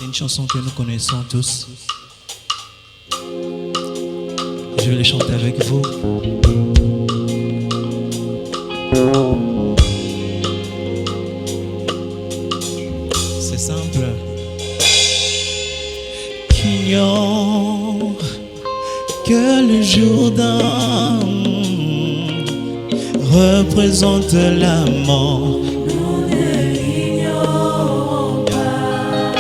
C'est une chanson que nous connaissons tous. Je vais les chanter avec vous. C'est simple. Qu'ignore que le Jourdain représente la mort. Nous ne l'ignorons pas.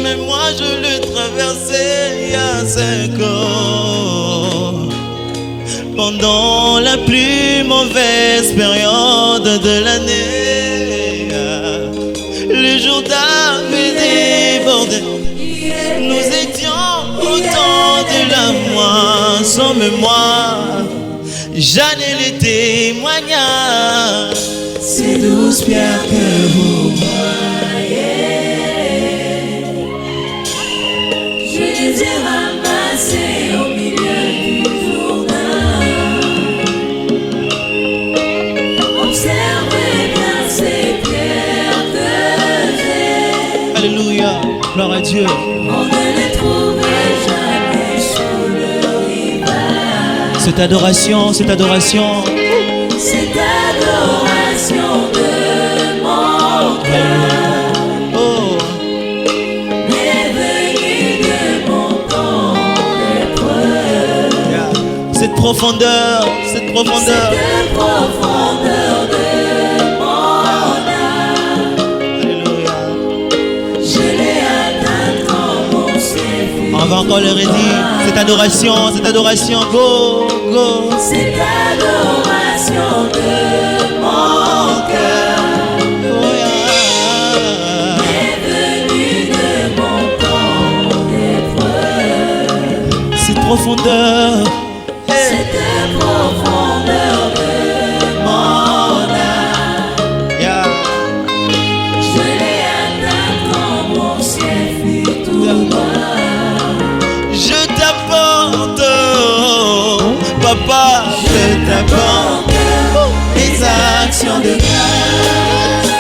Mais moi je l'ai traversé il y a 5 ans, pendant la plus mauvaise période de l'année. Le Jourdain avait débordé. Nous étions au temps de la moisson, mais moi j'en ai les témoignages. Ces 12 pierres que vous voyez, je les ai ramassées au milieu du Jourdain. Observez bien ces pierres que j'ai. Alléluia, gloire à Dieu. On ne les trouvait jamais sous le rivage. Cette adoration, cette adoration. Cette adoration de mon cœur Oh, m'est venue de mon temps d'épreuve. cette profondeur, cette profondeur. Cette profondeur de mon âme, Alléluia. je l'ai atteinte quand mon ciel fut On va encore le redire. Cette adoration, go, go. cette adoration de mon cœur Oh, yeah. m'est venue de mon temps d'épreuve. Cette profondeur. Cette profondeur de mon âme, Yeah. je l'ai atteinte quand mon ciel fut tout noir. Je t'apporte, oh, papa, je t'apporte les actions de grâce,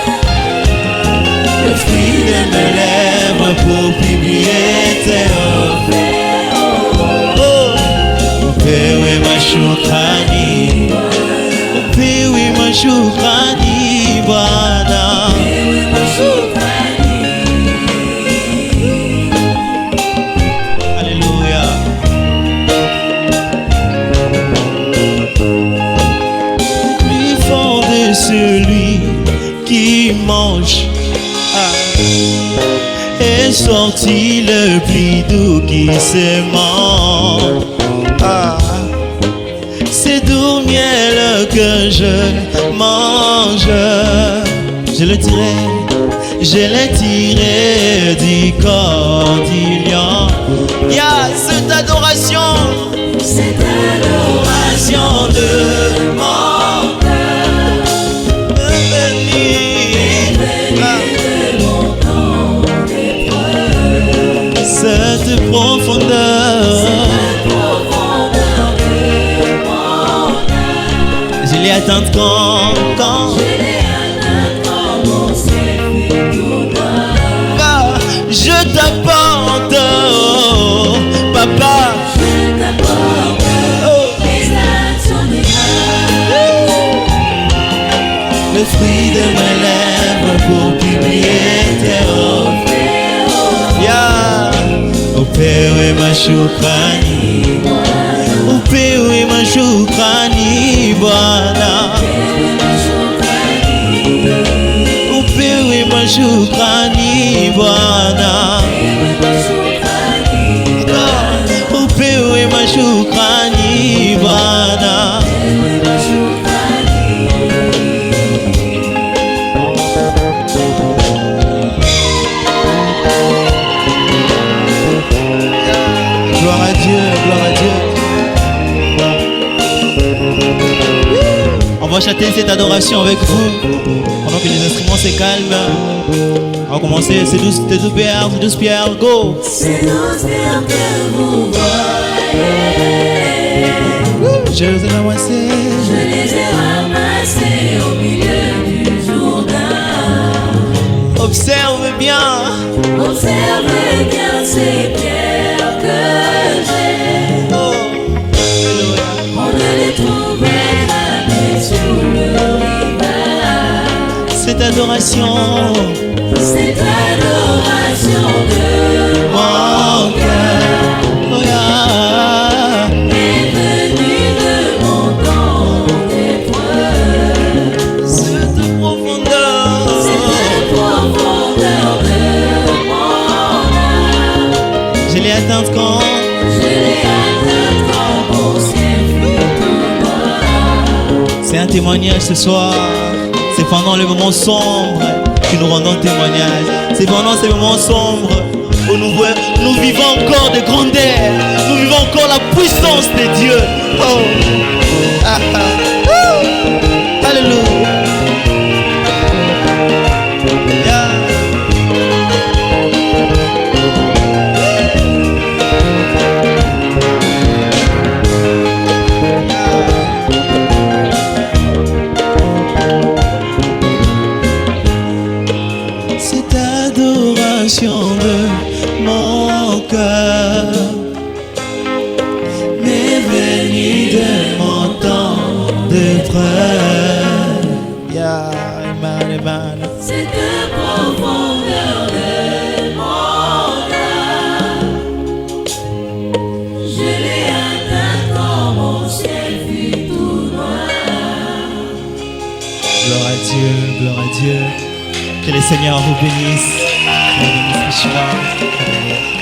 le fruit de mes lèvres pour publier tes offres. Oh, upewe mashukrani, upewe mashukrani, Bwana. Alléluia. Plus fort de celui qui mange est sorti le plus doux qui s'aimant. C'est doux miel que je mange. Je le l'ai tiré du corps du lion. Il y a cette adoration de mon cœur venue De mon temps d'épreuve, cette profondeur. profondeur de mon âme, Je l'ai atteinte quand je l'ai atteinte quand mon ciel fut tout noir. je t'apporte, oh, papa. Je t'apporte les actions de grâce, Le fruit de mes lèvres pour publier tes offres. Yeah. Upewe mashukrani, upewe mashukrani, Bwana. Upewe mashukrani, Bwana. Upewe mashukrani, Bwana. Gloire à Dieu, gloire à Dieu. On va chanter cette adoration avec vous pendant que les instruments se calment. On va commencer, c'est 12 pierres, go. C'est 12 pierres que vous voyez, Je les ai ramassés. je les ai ramassées au milieu du Jourdain. Observe bien. Observe bien ces pierres que j'ai. Oh, alléluia. On ne les trouvait jamais sur le rivage. Cette adoration, Cette adoration de mon cœur oh yeah, est venue de mon temps d'épreuve. cette profondeur, Cette profondeur de mon âme, je l'ai atteinte quand je l'ai atteinte quand mon ciel fut tout noir. c'est un témoignage ce soir. C'est pendant les moments sombres que nous rendons témoignage. C'est pendant ces moments sombres où nous vivons encore de grandeur. Nous vivons encore la puissance de Dieu. Oh. Ah, ah. Ouh. Alléluia. Yeah. Cette adoration de mon cœur m'est venue de mon temps d'épreuve. Yeah, amen, amen. Cette profondeur de mon âme, je l'ai atteinte quand mon ciel fut tout noir. Gloire à Dieu, gloire à Dieu. Que le Seigneur vous bénisse. Que le Seigneur vous bénisse.